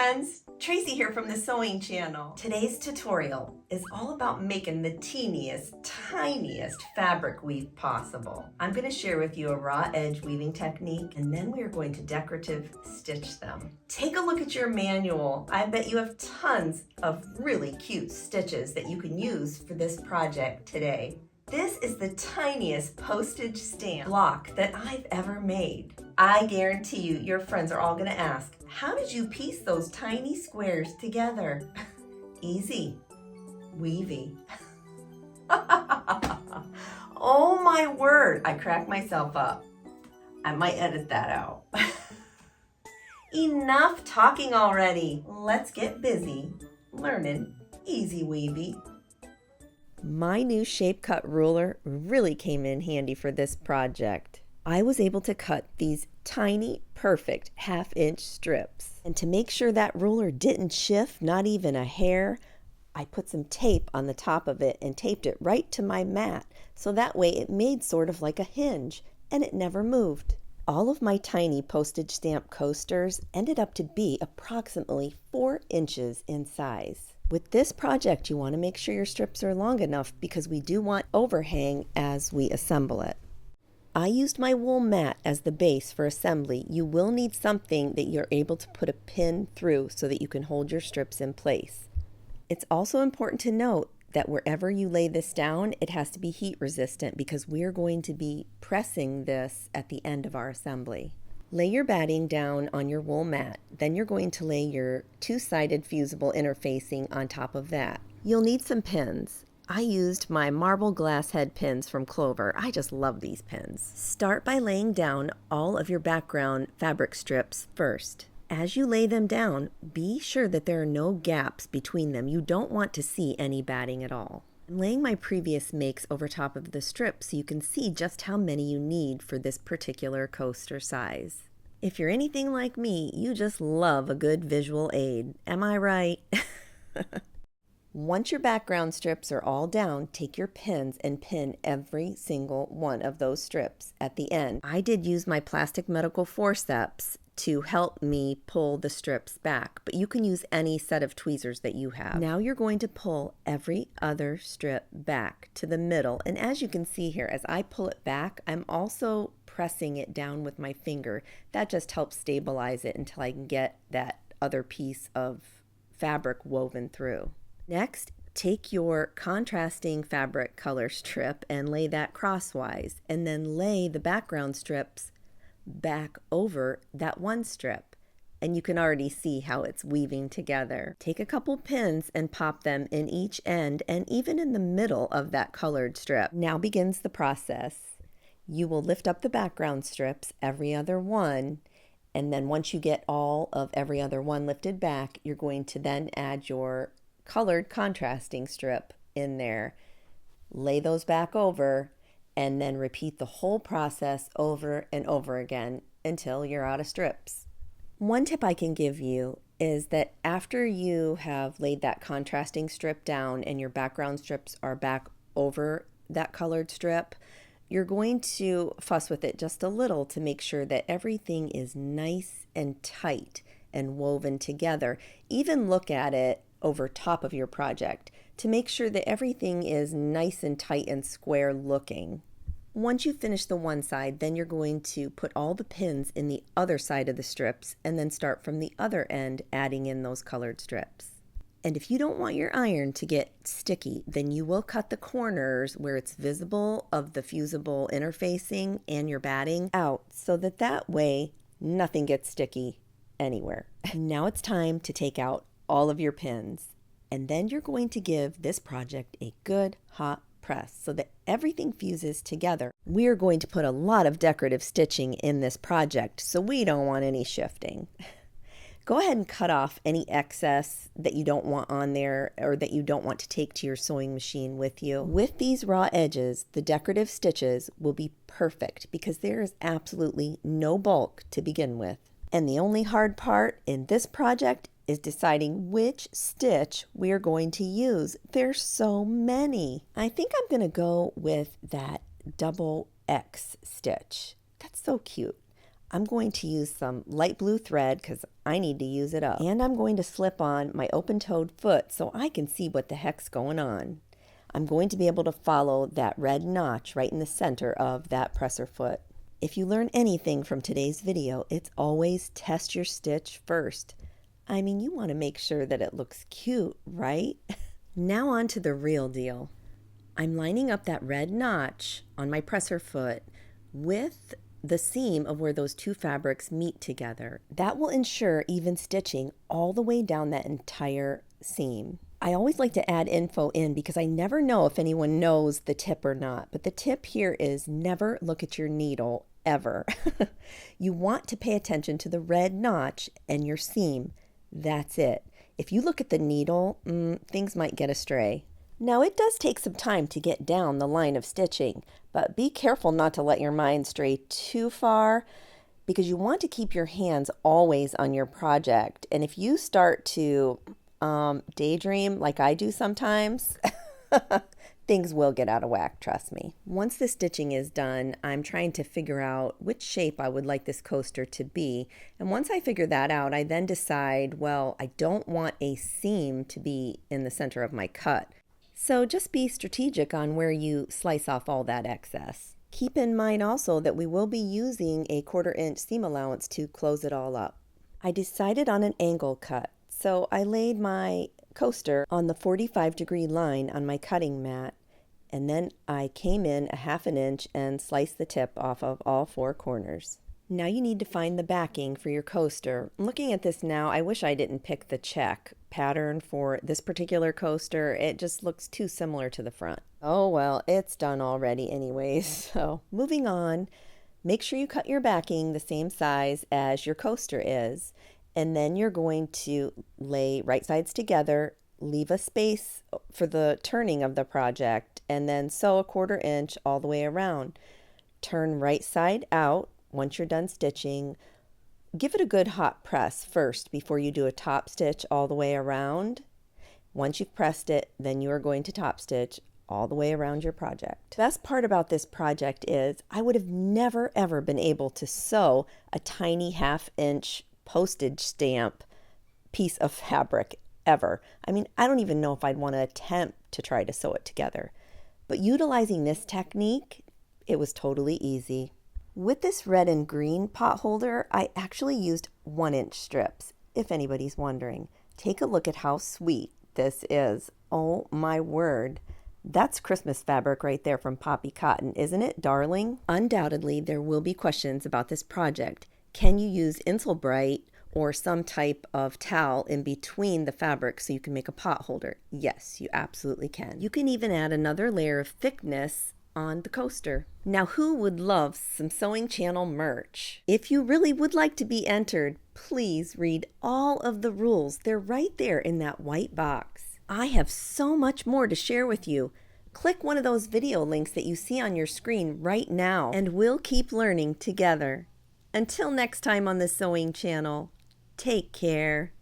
friends, Tracy here from the Sewing Channel. Today's tutorial is all about making the teeniest, tiniest fabric weave possible. I'm going to share with you a raw edge weaving technique, and then we are going to decorative stitch them. Take a look at your manual. I bet you have tons of really cute stitches that you can use for this project today. This is the tiniest postage stamp block that I've ever made. I guarantee you, your friends are all gonna ask, how did you piece those tiny squares together? Easy, weavy. Oh my word, I cracked myself up. I might edit that out. Enough talking already. Let's get busy learning easy weavy. My new shape cut ruler really came in handy for this project. I was able to cut these tiny, perfect half-inch strips. And to make sure that ruler didn't shift, not even a hair, I put some tape on the top of it and taped it right to my mat, so that way it made sort of like a hinge, and it never moved. All of my tiny postage stamp coasters ended up to be approximately 4 inches in size. With this project, you want to make sure your strips are long enough because we do want overhang as we assemble it. I used my wool mat as the base for assembly. You will need something that you're able to put a pin through so that you can hold your strips in place. It's also important to note that wherever you lay this down, it has to be heat resistant because we're going to be pressing this at the end of our assembly. Lay your batting down on your wool mat, then you're going to lay your two-sided fusible interfacing on top of that. You'll need some pins. I used my marble glass head pins from Clover. I just love these pins. Start by laying down all of your background fabric strips first. As you lay them down, be sure that there are no gaps between them. You don't want to see any batting at all. I'm laying my previous makes over top of the strip so you can see just how many you need for this particular coaster size. If you're anything like me, you just love a good visual aid. Am I right? Once your background strips are all down, take your pins and pin every single one of those strips at the end. I did use my plastic medical forceps to help me pull the strips back, but you can use any set of tweezers that you have. Now you're going to pull every other strip back to the middle, and as you can see here, as I pull it back, I'm also pressing it down with my finger. That just helps stabilize it until I can get that other piece of fabric woven through. Next, take your contrasting fabric color strip and lay that crosswise, and then lay the background strips back over that one strip, and you can already see how it's weaving together. Take a couple pins and pop them in each end and even in the middle of that colored strip. Now begins the process. You will lift up the background strips, every other one, and then once you get all of every other one lifted back, you're going to then add your colored contrasting strip in there. Lay those back over, and then repeat the whole process over and over again until you're out of strips. One tip I can give you is that after you have laid that contrasting strip down and your background strips are back over that colored strip, you're going to fuss with it just a little to make sure that everything is nice and tight and woven together. Even look at it over top of your project to make sure that everything is nice and tight and square looking. Once you finish the one side, then you're going to put all the pins in the other side of the strips and then start from the other end adding in those colored strips. And if you don't want your iron to get sticky, then you will cut the corners where it's visible of the fusible interfacing and your batting out so that way nothing gets sticky anywhere. Now it's time to take out all of your pins, and then you're going to give this project a good hot press so that everything fuses together. We are going to put a lot of decorative stitching in this project, so we don't want any shifting. Go ahead and cut off any excess that you don't want on there or that you don't want to take to your sewing machine with you. With these raw edges, the decorative stitches will be perfect because there is absolutely no bulk to begin with. And the only hard part in this project is deciding which stitch we are going to use. There's so many. I think I'm going to go with that double X stitch. That's so cute. I'm going to use some light blue thread because I need to use it up. And I'm going to slip on my open-toed foot so I can see what the heck's going on. I'm going to be able to follow that red notch right in the center of that presser foot. If you learn anything from today's video, it's always test your stitch first. I mean, you want to make sure that it looks cute, right? Now on to the real deal. I'm lining up that red notch on my presser foot with the seam of where those two fabrics meet together. That will ensure even stitching all the way down that entire seam. I always like to add info in because I never know if anyone knows the tip or not, but the tip here is never look at your needle ever. You want to pay attention to the red notch and your seam. That's it. If you look at the needle, things might get astray. Now it does take some time to get down the line of stitching, but be careful not to let your mind stray too far because you want to keep your hands always on your project. And if you start to daydream like I do sometimes, things will get out of whack, trust me. Once the stitching is done, I'm trying to figure out which shape I would like this coaster to be. And once I figure that out, I then decide, well, I don't want a seam to be in the center of my cut. So just be strategic on where you slice off all that excess. Keep in mind also that we will be using a 1/4 inch seam allowance to close it all up. I decided on an angle cut. So I laid my coaster on the 45-degree line on my cutting mat, and then I came in a 1/2 inch and sliced the tip off of all 4 corners. Now you need to find the backing for your coaster. Looking at this now, I wish I didn't pick the check pattern for this particular coaster. It just looks too similar to the front. Oh well, it's done already anyways. So moving on, make sure you cut your backing the same size as your coaster is. And then you're going to lay right sides together, leave a space for the turning of the project, and then sew a 1/4 inch all the way around. Turn right side out once you're done stitching. Give it a good hot press first before you do a top stitch all the way around. Once you've pressed it, then you are going to top stitch all the way around your project. The best part about this project is I would have never ever been able to sew a tiny 1/2 inch postage stamp piece of fabric ever. I mean, I don't even know if I'd want to attempt to try to sew it together. But utilizing this technique, it was totally easy. With this red and green pot holder, I actually used 1-inch strips, if anybody's wondering. Take a look at how sweet this is. Oh my word. That's Christmas fabric right there from Poppy Cotton, isn't it, darling? Undoubtedly, there will be questions about this project. Can you use Insulbrite or some type of towel in between the fabric so you can make a pot holder? Yes, you absolutely can. You can even add another layer of thickness on the coaster. Now, who would love some Sewing Channel merch? If you really would like to be entered, please read all of the rules. They're right there in that white box. I have so much more to share with you. Click one of those video links that you see on your screen right now, and we'll keep learning together. Until next time on the Sewing Channel, take care.